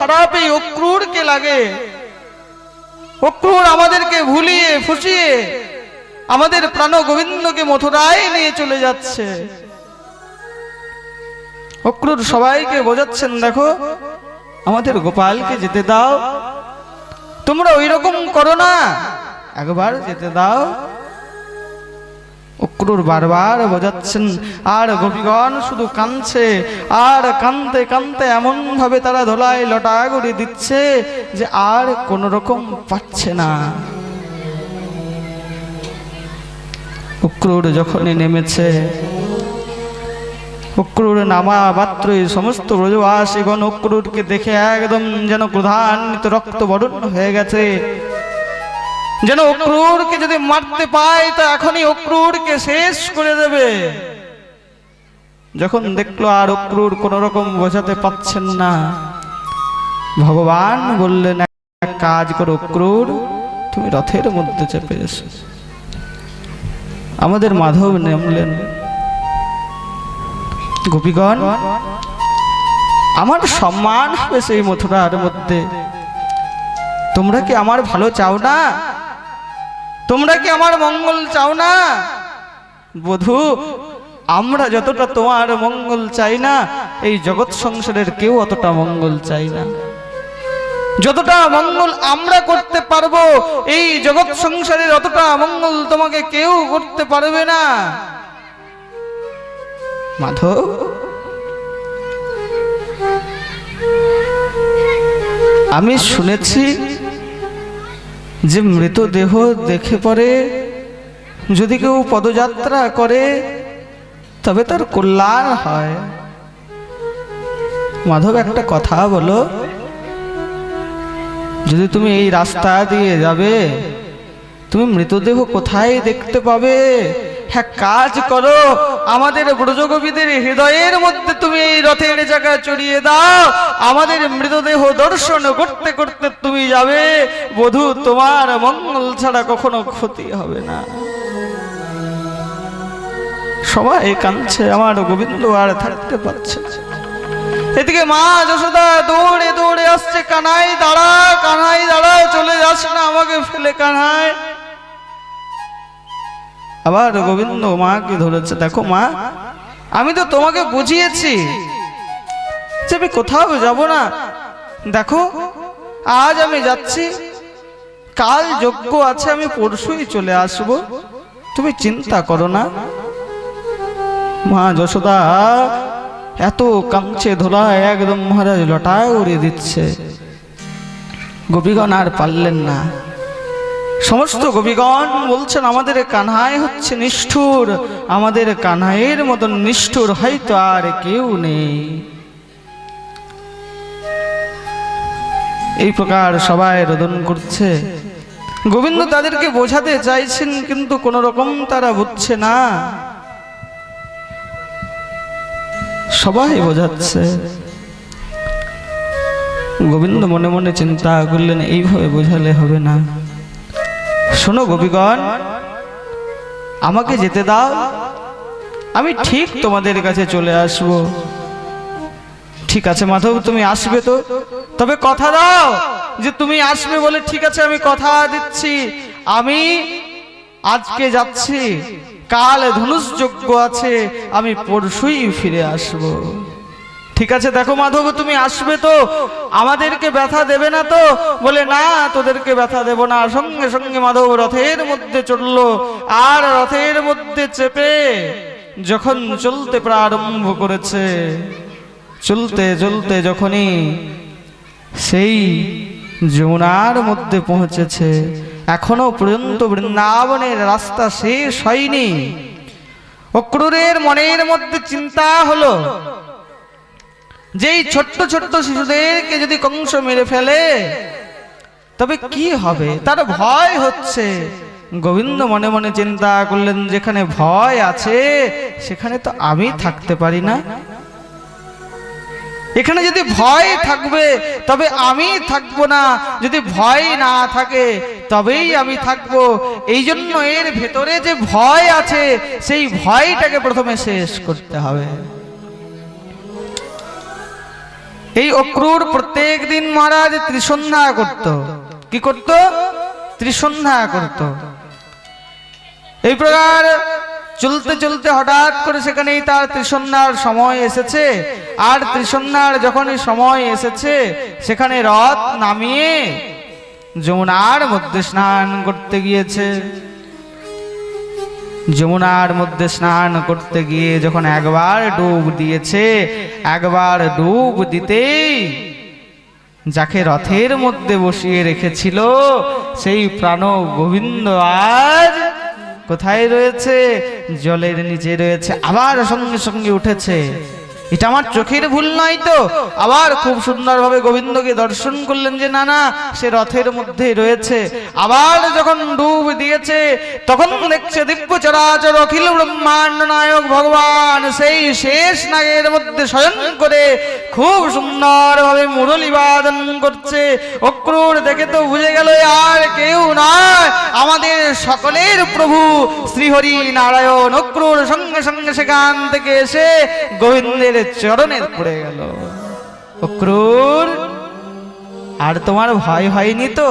খারাপ এই অক্রূরকে লাগে। অক্রূর আমাদেরকে ভুলিয়ে ফুসিয়ে আমাদের প্রাণ গোবিন্দকে মথুরায় নিয়ে চলে যাচ্ছে। অক্রূর সবাইকে বোঝাচ্ছেন, দেখো আমাদের গোপালকে যেতে দাও, তোমরা ওই রকম করো না, একবার যেতে দাও। অক্রূর বারবার বোঝাচ্ছেন, আর গোপীগণ শুধু কাঁদছে, আর কাঁদতে কাঁদতে এমন ভাবে তারা ধোলায় লটাগুড়ি দিচ্ছে যে আর কোন রকম পাচ্ছে না। অক্রূর যখনই নেমেছে, অক্রূর নামা মাত্রই সমস্ত ব্রজবাসীগণ অক্রূরকে দেখে একদম যেন ক্রোধান্বিত রক্ত বরণ হয়ে গেছে, যেন অক্রূরকে যদি মারতে পায় তো এখনই অক্রূরকে শেষ করে দেবে। যখন দেখলো আর অক্রূর কোন রকম বোঝাতে পাচ্ছেন না, ভগবান বললেন, এক কাজ করো অক্রূর, তুমি রথের মধ্যে চেপে এসো। আমাদের মাধব নামলেন, গোপীগণ আমার সম্মান হবে সেই মথুরার মধ্যে, তোমরা কি আমার ভালো চাও না? তোমরা কি আমার মঙ্গল চাও না? বধূ, আমরা যতটা তোমার মঙ্গল চাই না, এই জগৎ সংসারের কেউ অতটা মঙ্গল চাই না। যতটা মঙ্গল আমরা করতে পারবো এই জগৎ সংসারের অতটা মঙ্গল তোমাকে কেউ করতে পারবে না। মাধব, আমি শুনেছি যে মৃতদেহ দেখে পরে যদি কেউ পদযাত্রা করে তবে তার কল্যাণ হয়। মাধব, একটা কথা বলো, যদি তুমি এই রাস্তা দিয়ে যাবে তুমি মৃতদেহ কোথায় দেখতে পাবে? হ্যাঁ, কাজ করো, আমাদের ব্রজগোপীদের হৃদয়ের মধ্যে তুমি এই রথের জায়গা চড়িয়ে দাও, আমাদের মৃতদেহ দর্শন করতে করতে তুমি যাবে। বধূ, তোমার মঙ্গল ছাড়া কখনো ক্ষতি হবে না। সবাই কাঁদছে, আমার গোবিন্দ আর থাকতে পারছে না। এদিকে মা যশোদা দৌড়ে দৌড়ে আসছে, কানাই দাঁড়া, কানাই দাঁড়া, চলে যাস না আমাকে ফেলে কানাই। আবার গোবিন্দ মাকে ধরেছে, দেখো মা, আমি তো তোমাকে বুঝিয়েছি যে আমি কোথাও যাব না। দেখো আজ আমি যাচ্ছি, কাল যজ্ঞ আছে, আমি পরশুই চলে আসব, তুমি চিন্তা করো না। মা যশোদা এত কাঁদছে, ধোলা একদম মহারাজ লটায় উড়িয়ে দিচ্ছে। গোপীগণ আর পারলেন না। সমস্ত গোপীগণ বলছেন, আমাদের কানহাই হচ্ছে নিষ্ঠুর, আমাদের কানহাইয়ের মতন নিষ্ঠুর হয়তো আর কেউ নেই। এই প্রকার সবাই রোদন করছে। গোবিন্দ তাদেরকে বোঝাতে চাইছেন, কিন্তু কোন রকম তারা বুঝছে না। সবাই বোঝাচ্ছে। গোবিন্দ মনে মনে চিন্তা করলেন, এইভাবে বোঝালে হবে না। শোনো গোপীগণ, আমাকে যেতে দাও, আমি ঠিক তোমাদের কাছে চলে আসব। ঠিক আছে মাধব, তুমি আসবে তো? তবে কথা দাও যে তুমি আসবে বলে। ঠিক আছে, আমি কথা দিচ্ছি, আমি আজকে যাচ্ছি, কাল ধনুষ যজ্ঞ আছে, আমি পরশুই ফিরে আসব। ঠিক আছে, দেখো মাধব, তুমি আসবে তো? আমাদেরকে ব্যথা দেবে না তো? বলে, না, তোদেরকে ব্যথা দেব না। সঙ্গে সঙ্গে মাধব রথের মধ্যে চড়লো, আর রথের মধ্যে চেপে যখন চলতে প্রারম্ভ করেছে, চলতে চলতে যখনই সেই যমুনার মধ্যে পৌঁছেছে, এখনো পর্যন্ত বৃন্দাবনের রাস্তা শেষ হয়নি। অক্রূরের মনের মধ্যে চিন্তা হলো, যেই ছোট্ট ছোট্ট শিশুদেরকে যদি কংস মেরে ফেলে তবে কি হবে, তার ভয় হচ্ছে। গোবিন্দ মনে মনে চিন্তা করলেন, যেখানে ভয় আছে সেখানে তো আমি থাকতে পারি না। এখানে যদি ভয় থাকবে তবে আমি থাকবো না, যদি ভয় না থাকে তবেই আমি থাকবো। এই জন্য এর ভেতরে যে ভয় আছে সেই ভয়টাকে প্রথমে শেষ করতে হবে। এই অক্রূর প্রত্যেক দিন মহারাজ ত্রিসন্ধ্যা করত। কি করত? ত্রিসন্ধ্যা করত। এই প্রকার চলতে চলতে হঠাৎ করে সেখানেই তার ত্রিসন্ধ্যার সময় এসেছে। আর ত্রিসন্ধ্যার যখনই সময় এসেছে, সেখানে রথ নামিয়ে যমুনার মধ্যে স্নান করতে গিয়েছে। যমুনার মধ্যে স্নান করতে গিয়ে যখন একবার ডুব দিয়েছে, একবার ডুব দিতেই যাকে রথের মধ্যে বসিয়ে রেখেছিল সেই প্রাণ গোবিন্দ আজ কোথায় রয়েছে? জলের নিচে রয়েছে। আবার সঙ্গে সঙ্গে উঠেছে। এটা আমার চোখের ভুল নয় তো? আবার খুব সুন্দরভাবে গোবিন্দকে দর্শন করলেন যে না না, সে রথের মধ্যে রয়েছে। আবার যখন ডুব দিয়েছে তখন দেখছে দিব্য চরাচর অখিল ব্রহ্মাণ্ড নায়ক ভগবান সেই শেষ নাগের মধ্যে শয়ন করে খুব সুন্দরভাবে মুরলী বাদন করছে। অক্রূর দেখে তো বুঝে গেল আর কেউ নয়, আমাদের সকলের প্রভু শ্রীহরি নারায়ণ। অক্রূর সঙ্গে সঙ্গে সেখান থেকে এসে গোবিন্দের চরণে পড়ে গেল। অক্রূর, আর তোমার ভয় হয়নি তো?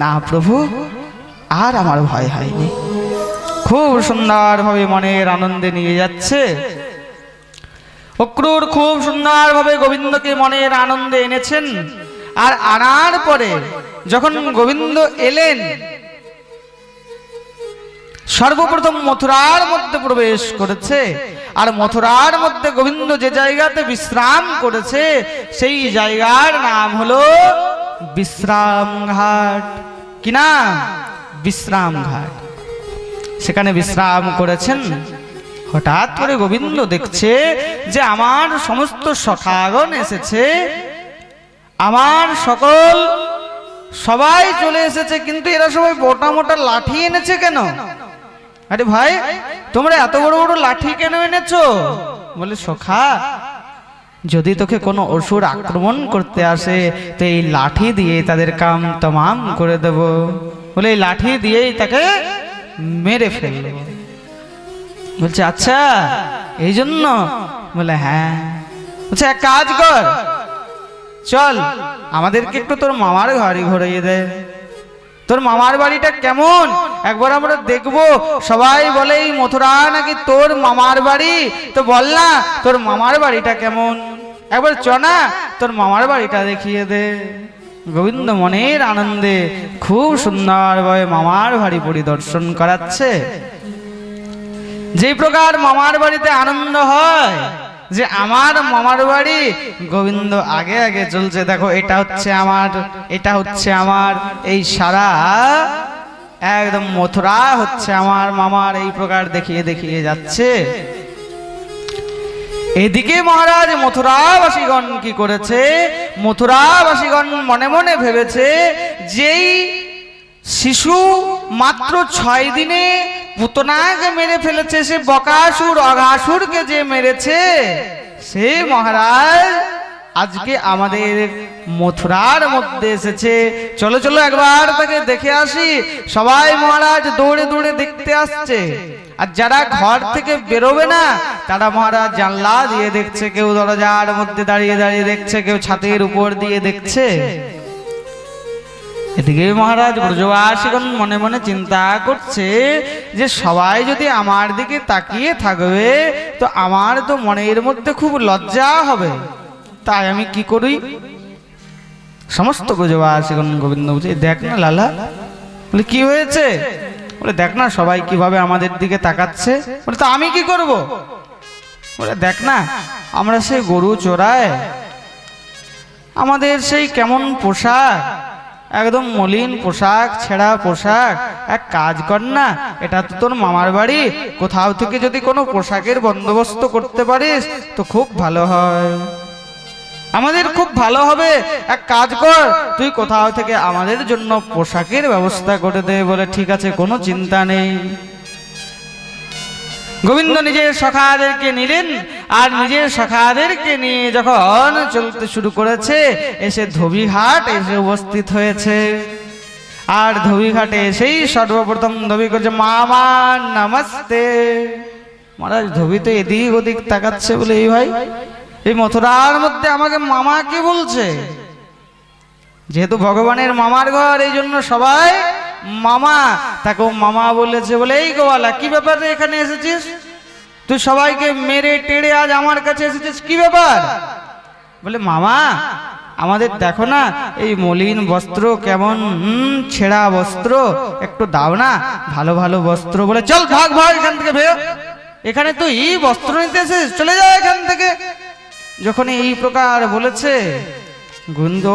না প্রভু, আর আমার ভয় হয়নি। খুব সুন্দরভাবে মনের আনন্দে নিয়ে যাচ্ছে। অক্রূর খুব সুন্দরভাবে গোবিন্দকে মনের আনন্দে এনেছেন। আর আনার পরে যখন গোবিন্দ এলেন, সর্বপ্রথম মথুরার মধ্যে প্রবেশ করেছে। আর মথুরার মধ্যে গোবিন্দ যে জায়গাতে বিশ্রাম করেছে সেই জায়গার নাম হলো বিশ্রাম ঘাট। কি না? বিশ্রাম ঘাট। সেখানে বিশ্রাম করেছেন। হঠাৎ করে গোবিন্দ দেখছে যে আমার সমস্ত সখাগণ এসেছে, আমার সকল সবাই চলে এসেছে, কিন্তু এরা সবাই মোটা মোটা লাঠি এনেছে কেন? আরে ভাই, তোমরা এত বড় বড় লাঠি কেন এনেছো? বলে সখা, যদি তোকে কোনো অসুর আক্রমণ করতে আসে তো এই লাঠি দিয়ে তাদের কাম তমাম করে দেব। বলে এই লাঠি দিয়েই তাকে মেরে ফেলব। বলছে আচ্ছা এই জন্য? বলে হ্যাঁ। বলছে এক কাজ কর, চল আমাদেরকে একটু তোর মামার বাড়ি ঘুরিয়ে দে। তোর মামার বাড়িটা কেমন একবার আমরা দেখবো। সবাই বলে এই মথুরা নাকি তোর মামার বাড়ি, তো বল না তোর মামার বাড়িটা কেমন, একবার চ না তোর মামার বাড়িটা দেখিয়ে দে। গোবিন্দ মনের আনন্দে খুব সুন্দরভাবে মামার বাড়ি পরিদর্শন করাচ্ছে। যে প্রকার মামার বাড়িতে আনন্দ হয় যে আমার মামার বাড়ি, গোবিন্দ আগে আগে চলছে। দেখো এটা হচ্ছে আমার, এটা হচ্ছে আমার, এই সারা একদম মথুরা হচ্ছে আমার মামার, এই প্রকার দেখিয়ে দেখিয়ে যাচ্ছে। এদিকে মহারাজ মথুরাবাসীগণ কি করেছে? মথুরাবাসীগণ মনে মনে ভেবেছে যেই শিশু মাত্র 6 দিনে পুতনাকে মেরে ফেলেছে, সে বকাসুর অঘাসুরকে যে মেরেছে, সে মহারাজ আজকে আমাদের মথুরার মধ্যে এসেছে। চলো চলো একবার তাকে দেখে আসি। সবাই মহারাজ দৌড়ে দৌড়ে দেখতে আসছে। আর যারা ঘর থেকে বেরোবে না তারা মহারাজ জানলা দিয়ে দেখছে, কেউ দরজার মধ্যে দাঁড়িয়ে দাঁড়িয়ে দেখছে, কেউ ছাদের উপর দিয়ে দেখছে। এদিকে মহারাজ ব্রজবাসীগণ মনে মনে চিন্তা করছে যে সবাই যদি আমার দিকে তাকিয়ে থাকবে তো আমার তো মনের মধ্যে খুব লজ্জা হবে, তাই আমি কি করি? সমস্ত ব্রজবাসীগণ গোবিন্দ বলছে দেখ না লালা। বলে কি হয়েছে? বলে দেখ না সবাই কিভাবে আমাদের দিকে তাকাচ্ছে। বলে তো আমি কি করব? বলে দেখ না আমরা সেই গরু চড়ায়, আমাদের সেই কেমন পোশাক, একদম মলিন পোশাক, ছেঁড়া পোশাক। এক কাজ কর না, এটা তো তোর মামার বাড়ি, কোথাও থেকে যদি কোনো পোশাকের বন্দোবস্ত করতে পারিস তো খুব ভালো হয়, আমাদের খুব ভালো হবে। এক কাজ কর, তুই কোথাও থেকে আমাদের জন্য পোশাকের ব্যবস্থা করে দে। বলে ঠিক আছে, কোনো চিন্তা নেই। গোবিন্দ নিজের সখাদেরকে নিলেন, আর নিজের সখাদেরকে নিয়ে যখন চলতে শুরু করেছে, এসে ধোবিঘাট এসে উপস্থিত হয়েছে। আর ধোবিঘাটে এসেই সর্বপ্রথম ধোবি করছে মামা নমস্তে। মহারাজ ধোবি তো এদিক ওদিক তাকাচ্ছে, বলে এই ভাই এই মথুরার মধ্যে আমাকে মামা কে বলছে? যেহেতু ভগবানের মামার ঘর, এই জন্য সবাই মামা, তাকেও মামা বলেছে। বলে এই গোয়ালা, কি ব্যাপারে এখানে এসেছিস? তুই সবাইকে মেরে টেড়ে আজ আমার কাছে এসেছিস, কি ব্যাপার? বলে মামা, আমাদের দেখো না এই মলিন বস্ত্র, কেমন ছেঁড়া বস্ত্র, একটু দাও না ভালো ভালো বস্ত্র। বলে চল ভাগ ভাগ এখান থেকে, ভেও, এখানে তুই বস্ত্র নিতে এসেছিস, চলে যা এখান থেকে। যখন এই প্রকার বলেছে, গোবিন্দ,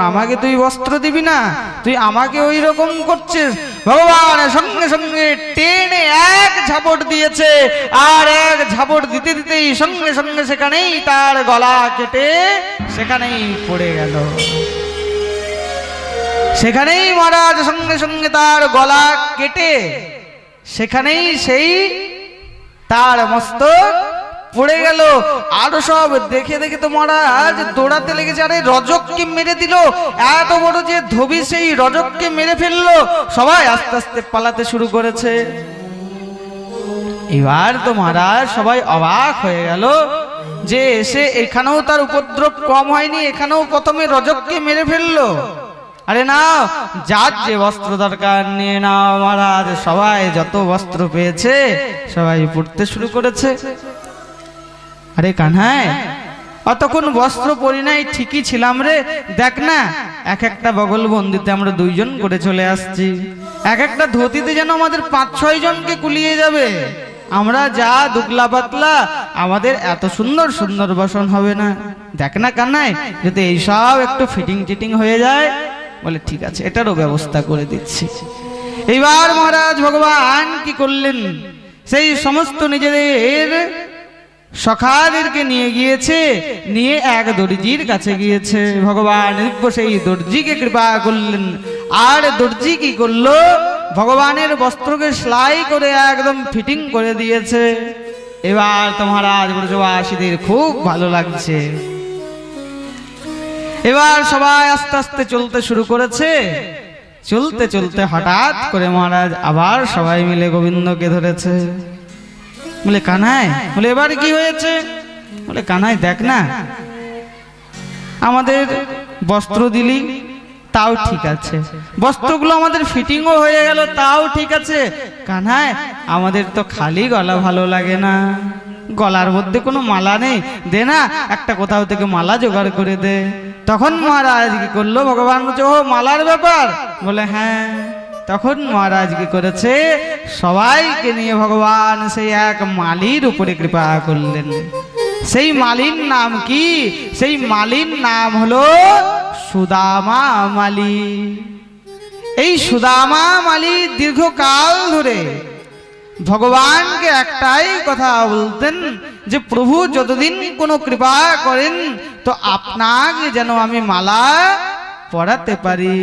আমাকে তুই বস্ত্র দিবি না, তুই আমাকে ওই রকম করছিস। ভগবান সঙ্গে সঙ্গে টেনে এক ঝাপট দিয়েছে, আর এক ঝাপট দিতে দিতেই সঙ্গে সঙ্গে সেখানেই তার গলা কেটে সেখানেই পড়ে গেল। সেখানেই মহারাজ সঙ্গে সঙ্গে তার গলা কেটে সেখানেই সেই তার মস্তক পড়ে গেল। আরো সব দেখে দেখে তো মহারাজ দৌড়াতে লেগেছে। আরে রজককে মেরে দিল, এত বড় যে ধোবি, সেই রজককে মেরে ফেললো। সবাই আস্তে আস্তে পালাতে শুরু করেছে। এবার তো মহারাজ সবাই অবাক হয়ে গেল যে এসে এখানেও তার উপদ্রব কম হয়নি, এখানেও প্রথমে রজককে মেরে ফেললো। আরে নাও, যার যে বস্ত্র দরকার নিয়ে নাও মহারাজ। সবাই যত বস্ত্র পেয়েছে সবাই পড়তে শুরু করেছে। আরে কানহাই, অতক্ষণ বস্ত্র পরি নাই, ঠিকই ছিলাম রে। দেখ না, এক একটা বগল বন্দিতে আমরা 2 জন করে চলে আসছি। এক একটা ধুতিতে যেন আমাদের 5-6 জনকে কুলিয়ে যাবে। আমরা যা দুগলা পাতলা, আমাদের এত সুন্দর সুন্দর বসন হবে না। দেখ না কানহাই, যদি এইসব একটু ফিটিং টিটিং হয়ে যায়। বলে ঠিক আছে, এটারও ব্যবস্থা করে দিচ্ছি। এইবার মহারাজ ভগবান কি করলেন, সেই সমস্ত নিজেদের সখাদেরকে নিয়ে গিয়েছে, নিয়ে এক দর্জির কাছে গিয়েছে। ভগবান সেই দর্জিকে কৃপা করলেন। আর দর্জি কি করলো, ভগবানের বস্ত্রকে সেলাই করে একদম ফিটিং করে দিয়েছে। এবার তো মহারাজ ব্রজবাসীদের খুব ভালো লাগছে। এবার সবাই আস্তে আস্তে চলতে শুরু করেছে। চলতে চলতে হঠাৎ করে মহারাজ আবার সবাই মিলে গোবিন্দকে ধরেছে। বলে কানাই, বলে এবার কি হয়েছে? বলে কানাই, দেখ না, আমাদের বস্ত্র দিলি তাও ঠিক আছে, বস্ত্রগুলো আমাদের ফিটিংও হয়ে গেল তাও ঠিক আছে। কানাই, আমাদের তো খালি গলা ভালো লাগে না, গলার মধ্যে কোনো মালা নেই, দে না একটা কোথাও থেকে মালা জোগাড় করে দে। তখন মহারাজ কি করলো, ভগবান বলছে ও মালার ব্যাপার? বলে হ্যাঁ। তখন মহারাজ কি করেছে, সবাইকে নিয়ে ভগবান সেই এক মালির উপরে কৃপা করলেন। সেই মালির নাম কি? সেই মালির নাম হলো সুদামা মালি। এই সুদামা মালি দীর্ঘকাল ধরে ভগবানকে একটাই কথা বলতেন যে প্রভু যতদিন কোনো কৃপা করেন তো আপনাকে যেন আমি মালা পরাতে পারি।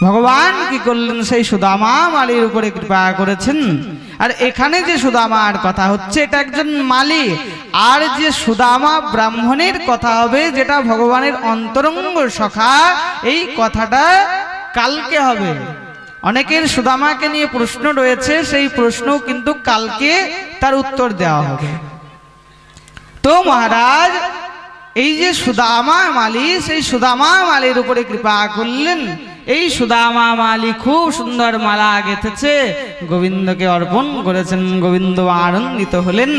ভগবান কি করলেন, সেই সুদামা মালির উপরে কৃপা করেছেন। আর এখানে যে সুদামার কথা হচ্ছে এটা একজন মালি, আর যে সুদামা ব্রাহ্মণের কথা হবে যেটা ভগবানের অন্তরঙ্গ সখা, এই কথাটা কালকে হবে। অনেকের সুদামাকে নিয়ে প্রশ্ন রয়েছে, সেই প্রশ্ন কিন্তু কালকে তার উত্তর দেওয়া হবে। তো মহারাজ এই যে সুদামা মালি, সেই সুদামা মালির উপরে কৃপা করলেন। এই সুদামা মালি খুব সুন্দর মালা গেঁথেছে, গোবিন্দকে অর্পণ করেছেন। গোবিন্দ আনন্দিত হলেন,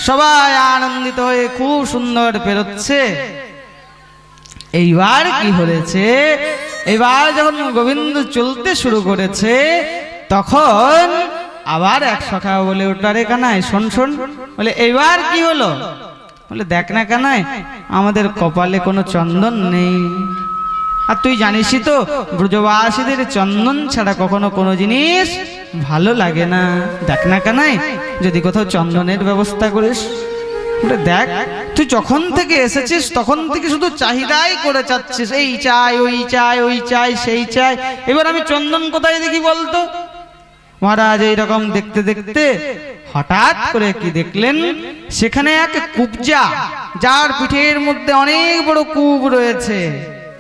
সবাই আনন্দিত হয়ে খুব সুন্দর পেরোচ্ছে। এইবার কি হয়েছে, এবার যখন গোবিন্দ চলতে শুরু করেছে তখন আবার এক সখা বলে উঠল, রে কানাই শোন শোন। বলে এইবার কি হলো? বলে দেখ না কানাই, আমাদের কপালে কোনো চন্দন নেই। আর তুই জানিসই তো ব্রজবাসীদের চন্দন ছাড়া কখনো কোনো জিনিস ভালো লাগে না। দেখ না কানাই, যদি কোথাও চন্দনের ব্যবস্থা করিস। বলে দেখ, তুই যখন থেকে এসেছিস তখন থেকে শুধু চাহিদাই করে যাচ্ছিস, এই চাই ওই চাই, ওই চাই সেই চাই। এবার আমি চন্দন কোথায় দেখি বলতো? মহারাজ এইরকম দেখতে দেখতে হঠাৎ করে কি দেখলেন, সেখানে এক কুবজা, যার পিঠের মধ্যে অনেক বড় কূপ রয়েছে,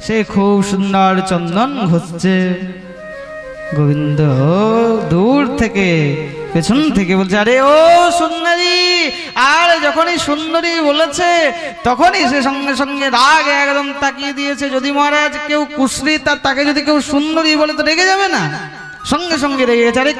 সে খুব সুন্দর চন্দন ঘষছে। গোবিন্দ দূর থেকে পেছন থেকে বলছে, আরে ও সুন্দরী। আর যখনই সুন্দরী বলেছে তখনই সে সঙ্গে সঙ্গে রাগ একদম তাকিয়ে দিয়েছে। যদি মহারাজ কেউ কুশ্রী তাকে যদি কেউ সুন্দরী বলে তো রেগে যাবে না? সঙ্গে সঙ্গে রেগে গেছে। আরে